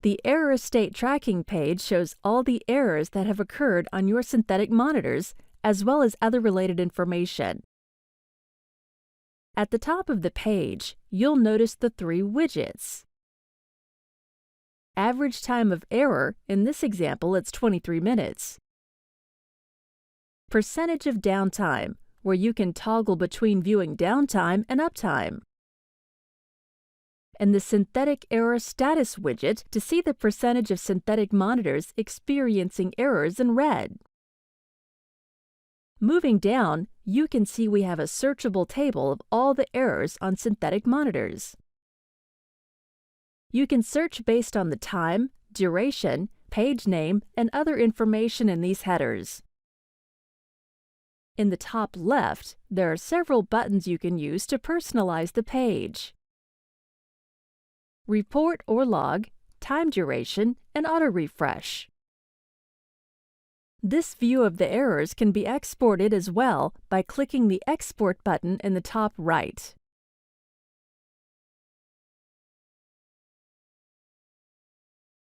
The Error State Tracking page shows all the errors that have occurred on your synthetic monitors, as well as other related information. At the top of the page, you'll notice the three widgets. Average time of error, in this example it's 23 minutes. Percentage of downtime, where you can toggle between viewing downtime and uptime. And the Synthetic Error Status widget to see the percentage of synthetic monitors experiencing errors in red. Moving down, you can see we have a searchable table of all the errors on synthetic monitors. You can search based on the time, duration, page name, and other information in these headers. In the top left, there are several buttons you can use to personalize the page. Report or log, time duration, and auto refresh. This view of the errors can be exported as well by clicking the Export button in the top right.